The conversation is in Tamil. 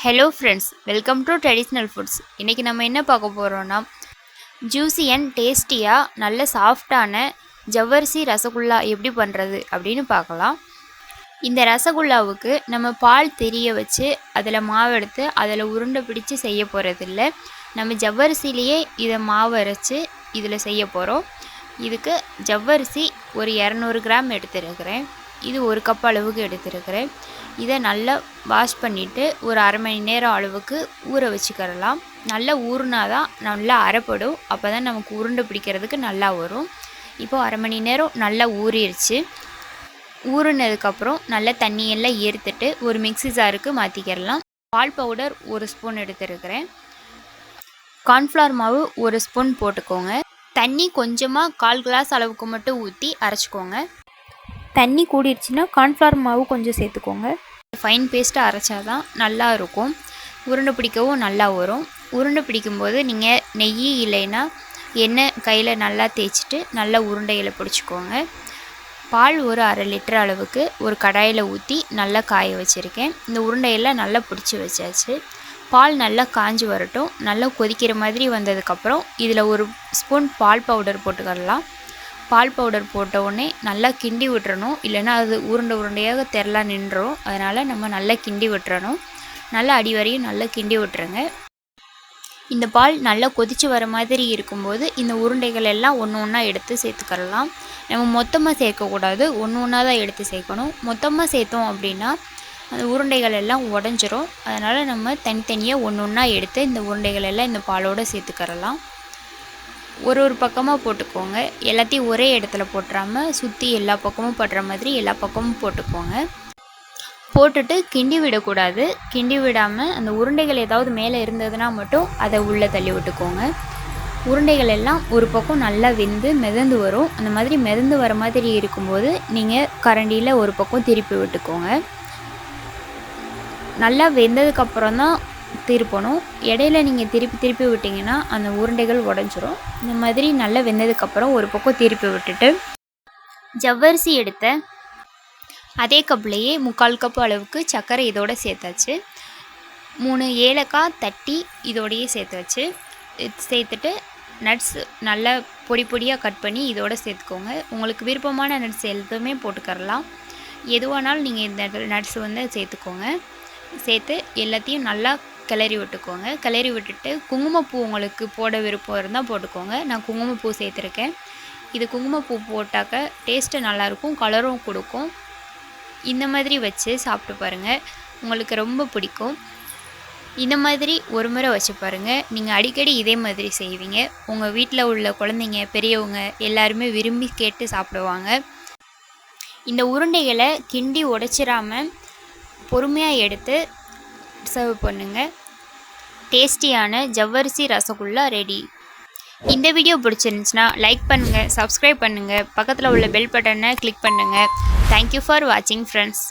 Hello friends, welcome to traditional foods. இன்றைக்கி நம்ம என்ன பார்க்க போகிறோன்னா, ஜூஸி அண்ட் டேஸ்டியாக நல்ல சாஃப்டான ஜவ்வரிசி ரசகுல்லா எப்படி பண்ணுறது அப்படின்னு பார்க்கலாம். இந்த ரசகுல்லாவுக்கு நம்ம பால் தெரிய வச்சு அதில் மாவு எடுத்து அதில் உருண்டை பிடிச்சி செய்ய போகிறதில்ல. நம்ம ஜவ்வரிசிலேயே இதை மாவு அரைச்சி இதில் செய்ய போகிறோம். இதுக்கு ஜவ்வரிசி ஒரு 200 கிராம் எடுத்துருக்கிறேன். இது 1 கப் அளவுக்கு எடுத்துருக்கிறேன். இதை நல்லா வாஷ் பண்ணிவிட்டு ஒரு அரை மணி நேரம் அளவுக்கு ஊற வச்சுக்கிறலாம். நல்லா ஊறினாதான் நல்லா அரைப்படும். அப்போ தான் நமக்கு உருண்டை பிடிக்கிறதுக்கு நல்லா வரும். இப்போது அரை மணி நேரம் நல்லா ஊறிடுச்சு. ஊறினதுக்கப்புறம் நல்லா தண்ணியெல்லாம் ஏற்றுட்டு ஒரு மிக்ஸி ஜாருக்கு மாற்றிக்கிறலாம். பால் பவுடர் 1 ஸ்பூன் எடுத்துருக்கிறேன். கார்ன்ஃப்ளவர் மாவு 1 ஸ்பூன் போட்டுக்கோங்க. தண்ணி கொஞ்சமாக 1/4 கிளாஸ் அளவுக்கு மட்டும் ஊற்றி அரைச்சிக்கோங்க. தண்ணி கூடிடுச்சுன்னா கார்ன்ஃப்ளவர் மாவு கொஞ்சம் சேர்த்துக்கோங்க. ஃபைன் பேஸ்ட்டாக அரைச்சாதான் நல்லா இருக்கும். உருண்டை பிடிக்கவும் நல்லா வரும். உருண்டை பிடிக்கும்போது நீங்கள் நெய் இல்லைன்னா எண்ணெய் கையில் நல்லா தேய்ச்சிட்டு நல்லா உருண்டைகளை பிடிச்சிக்கோங்க. பால் ஒரு 1/2 லிட்டர் அளவுக்கு ஒரு கடாயில் ஊற்றி நல்லா காய வச்சுருக்கேன். இந்த உருண்டையெல்லாம் நல்லா பிடிச்சி வச்சாச்சு. பால் நல்லா காஞ்சி வரட்டும். நல்லா கொதிக்கிற மாதிரி வந்ததுக்கப்புறம் இதில் 1 ஸ்பூன் பால் பவுடர் போட்டுக்கலாம். பால் பவுடர் போட்ட உடனே நல்லா கிண்டி விட்டுறணும். இல்லைன்னா அது உருண்டையாக தெரலாம் நின்றோம். அதனால் நம்ம நல்லா கிண்டி விட்டுறணும். நல்லா அடி வரையும் நல்லா கிண்டி விட்டுருங்க. இந்த பால் நல்லா கொதித்து வர மாதிரி இருக்கும்போது இந்த உருண்டைகள் எல்லாம் ஒன்று ஒன்றா எடுத்து சேர்த்துக்கலாம். நம்ம மொத்தமாக சேர்க்கக்கூடாது, ஒன்று ஒன்றா தான் எடுத்து சேர்க்கணும். மொத்தமாக சேர்த்தோம் அப்படின்னா அந்த உருண்டைகள் எல்லாம் உடஞ்சிரும். அதனால் நம்ம தனித்தனியாக ஒன்று ஒன்றா எடுத்து இந்த உருண்டைகள் எல்லாம் இந்த பாலோடு சேர்த்துக்கிறலாம். ஒரு பக்கமாக போட்டுக்கோங்க. எல்லாத்தையும் ஒரே இடத்துல போட்டுறாமல் சுற்றி எல்லா பக்கமும் படுற மாதிரி எல்லா பக்கமும் போட்டுக்கோங்க. போட்டுட்டு கிண்டி விடக்கூடாது. கிண்டி விடாமல் அந்த உருண்டைகள் ஏதாவது மேலே இருந்ததுன்னா மட்டும் அதை உள்ளே தள்ளி விட்டுக்கோங்க. உருண்டைகள் எல்லாம் ஒரு பக்கம் நல்லா வெந்து மிதந்து வரும். அந்த மாதிரி மிதந்து வர மாதிரி இருக்கும்போது நீங்கள் கரண்டியில் ஒரு பக்கம் திருப்பி விட்டுக்கோங்க. நல்லா வெந்ததுக்கப்புறம் தான் திருப்பணும். இடையில நீங்கள் திருப்பி விட்டிங்கன்னா அந்த உருண்டைகள் உடஞ்சிரும். இந்த மாதிரி நல்லா வெந்ததுக்கப்புறம் ஒரு பக்கம் திருப்பி விட்டுட்டு ஜவ்வரிசி எடுத்த அதே கப்லேயே 3/4 கப் அளவுக்கு சர்க்கரை இதோட சேர்த்தாச்சு. 3 ஏலக்காய் தட்டி இதோடையே சேர்த்துட்டு நட்ஸ் நல்லா பொடியாக கட் பண்ணி இதோட சேர்த்துக்கோங்க. உங்களுக்கு விருப்பமான நட்ஸ் எதுவுமே போட்டுக்கரலாம். எதுவானாலும் நீங்கள் இந்த நட்ஸ் சேர்த்துக்கோங்க. சேர்த்து எல்லாத்தையும் நல்லா கிளறி விட்டுக்கோங்க. கிளறி விட்டுட்டு குங்குமப்பூ உங்களுக்கு போட விருப்பம் இருந்தால் போட்டுக்கோங்க. நான் குங்குமப்பூ சேர்த்துருக்கேன். இது குங்குமப்பூ போட்டாக்க டேஸ்ட்டு நல்லாயிருக்கும், கலரும் கொடுக்கும். இந்த மாதிரி வச்சு சாப்பிட்டு பாருங்கள், உங்களுக்கு ரொம்ப பிடிக்கும். இந்த மாதிரி ஒரு முறை வச்சு பாருங்கள். நீங்கள் அடிக்கடி இதே மாதிரி செய்வீங்க. உங்கள் வீட்டில் உள்ள குழந்தைங்க பெரியவங்க எல்லாருமே விரும்பி கேட்டு சாப்பிடுவாங்க. இந்த உருண்டைகளை கிண்டி உடைச்சிடாமல் பொறுமையாக எடுத்து சர்வ் பண்ணுங்கள். டேஸ்டியான ஜவ்வரிசி ரசகுல்லா ரெடி. இந்த வீடியோ பிடிச்சிருந்துச்சுன்னா லைக் பண்ணுங்கள், சப்ஸ்கிரைப் பண்ணுங்கள், பக்கத்தில் உள்ள பெல் பட்டனை கிளிக் பண்ணுங்கள். தேங்க்யூ ஃபார் வாட்சிங் ஃப்ரெண்ட்ஸ்.